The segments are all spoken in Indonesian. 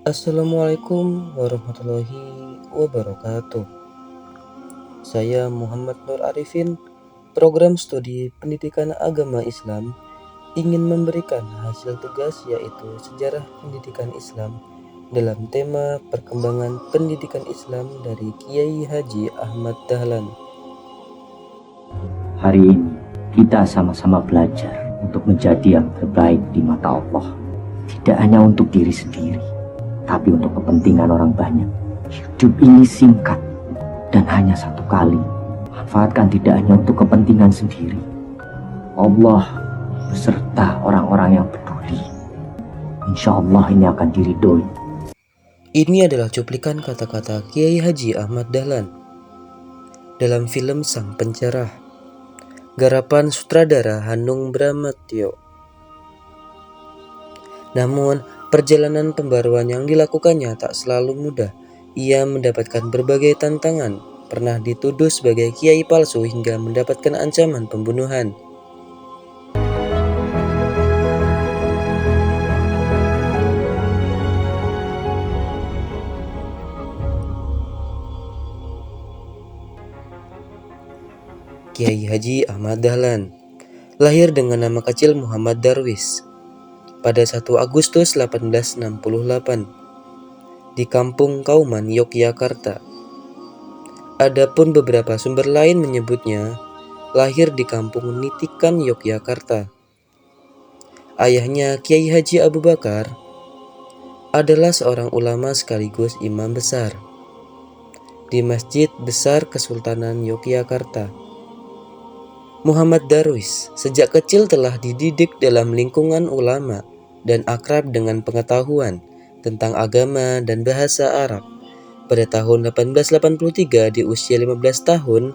Assalamualaikum warahmatullahi wabarakatuh. Saya Muhammad Nur Arifin, program studi Pendidikan Agama Islam, ingin memberikan hasil tugas yaitu Sejarah Pendidikan Islam dalam tema Perkembangan Pendidikan Islam dari Kiai Haji Ahmad Dahlan. Hari ini kita sama-sama belajar untuk menjadi yang terbaik di mata Allah. Tidak hanya untuk diri sendiri, tapi untuk kepentingan orang banyak. Hidup ini singkat dan hanya satu kali. Manfaatkan tidak hanya untuk kepentingan sendiri. Allah beserta orang-orang yang peduli. Insya Allah ini akan diridhoi. Ini adalah cuplikan kata-kata Kiai Haji Ahmad Dahlan dalam film Sang Pencerah, garapan sutradara Hanung Bramantyo. Namun, perjalanan pembaruan yang dilakukannya tak selalu mudah. Ia mendapatkan berbagai tantangan, pernah dituduh sebagai kiai palsu hingga mendapatkan ancaman pembunuhan. Kiai Haji Ahmad Dahlan lahir dengan nama kecil Muhammad Darwis pada 1 Agustus 1868 di Kampung Kauman, Yogyakarta. Adapun beberapa sumber lain menyebutnya lahir di Kampung Nitikan, Yogyakarta. Ayahnya, Kiai Haji Abu Bakar, adalah seorang ulama sekaligus imam besar di Masjid Besar Kesultanan Yogyakarta. Muhammad Darwis sejak kecil telah dididik dalam lingkungan ulama dan akrab dengan pengetahuan tentang agama dan bahasa Arab. Pada tahun 1883 di usia 15 tahun,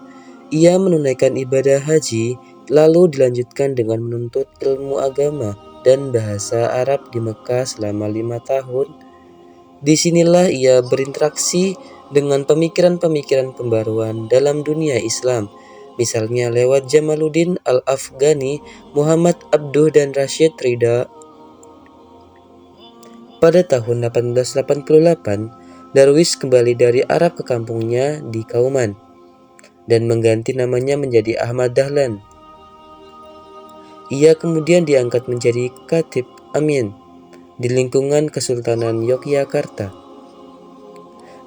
ia menunaikan ibadah haji lalu dilanjutkan dengan menuntut ilmu agama dan bahasa Arab di Mekah selama 5 tahun. Disinilah ia berinteraksi dengan pemikiran-pemikiran pembaruan dalam dunia Islam, misalnya lewat Jamaluddin Al-Afghani, Muhammad Abduh dan Rashid Ridha. Pada tahun 1888, Darwis kembali dari Arab ke kampungnya di Kauman dan mengganti namanya menjadi Ahmad Dahlan. Ia kemudian diangkat menjadi Khatib Amin di lingkungan Kesultanan Yogyakarta.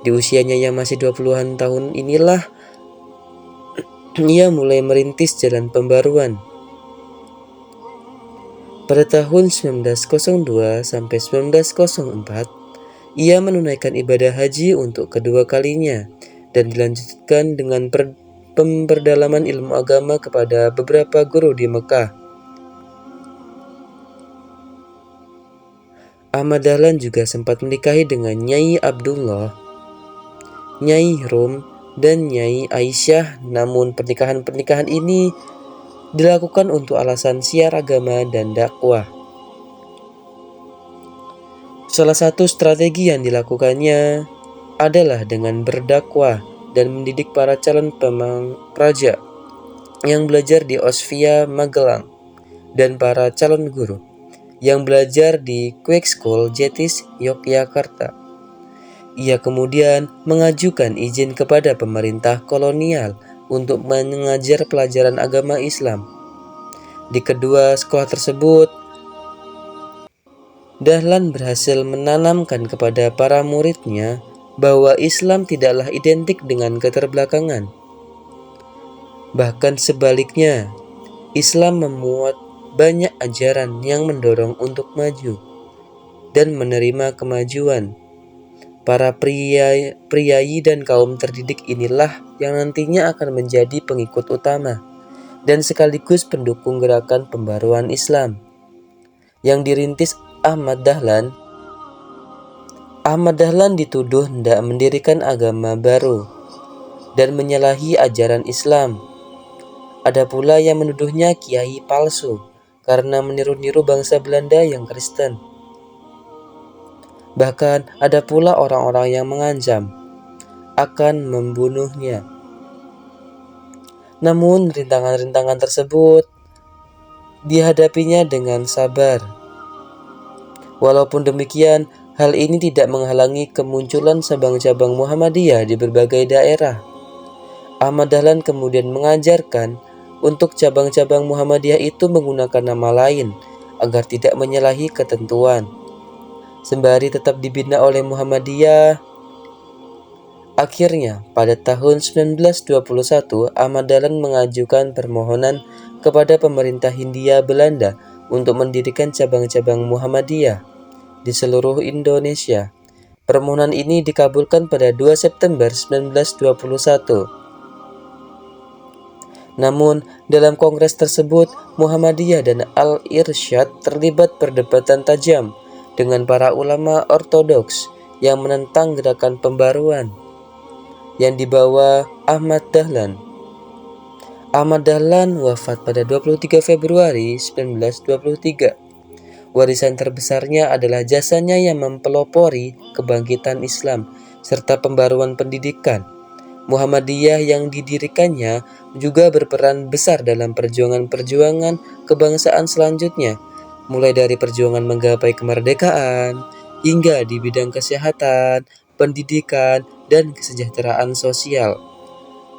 Di usianya yang masih 20-an tahun inilah ia mulai merintis jalan pembaruan. Pada tahun 1902 sampai 1904, ia menunaikan ibadah haji untuk kedua kalinya dan dilanjutkan dengan pemperdalaman ilmu agama kepada beberapa guru di Mekah. Ahmad Dahlan juga sempat menikahi dengan Nyai Abdullah, Nyai Rum, dan Nyai Aisyah, namun pernikahan ini dilakukan untuk alasan siar agama dan dakwah. Salah satu strategi yang dilakukannya adalah dengan berdakwah dan mendidik para calon praja yang belajar di Osvia Magelang dan para calon guru yang belajar di Quick School Jetis Yogyakarta. Ia kemudian mengajukan izin kepada pemerintah kolonial untuk mengajar pelajaran agama Islam. Di kedua sekolah tersebut, Dahlan berhasil menanamkan kepada para muridnya bahwa Islam tidaklah identik dengan keterbelakangan. Bahkan sebaliknya, Islam memuat banyak ajaran yang mendorong untuk maju dan menerima kemajuan. Para priai dan kaum terdidik inilah yang nantinya akan menjadi pengikut utama dan sekaligus pendukung gerakan pembaruan Islam yang dirintis Ahmad Dahlan. Ahmad Dahlan dituduh hendak mendirikan agama baru dan menyalahi ajaran Islam. Ada pula yang menuduhnya kiai palsu karena meniru-niru bangsa Belanda yang Kristen. Bahkan ada pula orang-orang yang mengancam akan membunuhnya. Namun rintangan-rintangan tersebut dihadapinya dengan sabar. Walaupun demikian, Hal ini tidak menghalangi kemunculan cabang-cabang Muhammadiyah di berbagai daerah. Ahmad Dahlan kemudian mengajarkan untuk cabang-cabang Muhammadiyah itu menggunakan nama lain agar tidak menyalahi ketentuan. Sembari tetap dibina oleh Muhammadiyah, akhirnya pada tahun 1921 Ahmad Dahlan mengajukan permohonan kepada pemerintah Hindia Belanda untuk mendirikan cabang-cabang Muhammadiyah di seluruh Indonesia. Permohonan ini dikabulkan pada 2 September 1921. Namun, dalam kongres tersebut, Muhammadiyah dan Al-Irsyad terlibat perdebatan tajam dengan para ulama ortodoks yang menentang gerakan pembaruan yang dibawa Ahmad Dahlan. Ahmad Dahlan wafat pada 23 Februari 1923. Warisan terbesarnya adalah jasanya yang mempelopori kebangkitan Islam serta pembaruan pendidikan. Muhammadiyah yang didirikannya juga berperan besar dalam perjuangan-perjuangan kebangsaan selanjutnya, mulai dari perjuangan menggapai kemerdekaan hingga di bidang kesehatan, pendidikan, dan kesejahteraan sosial.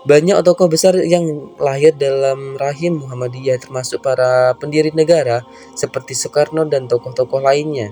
Banyak tokoh besar yang lahir dalam rahim Muhammadiyah termasuk para pendiri negara seperti Soekarno dan tokoh-tokoh lainnya.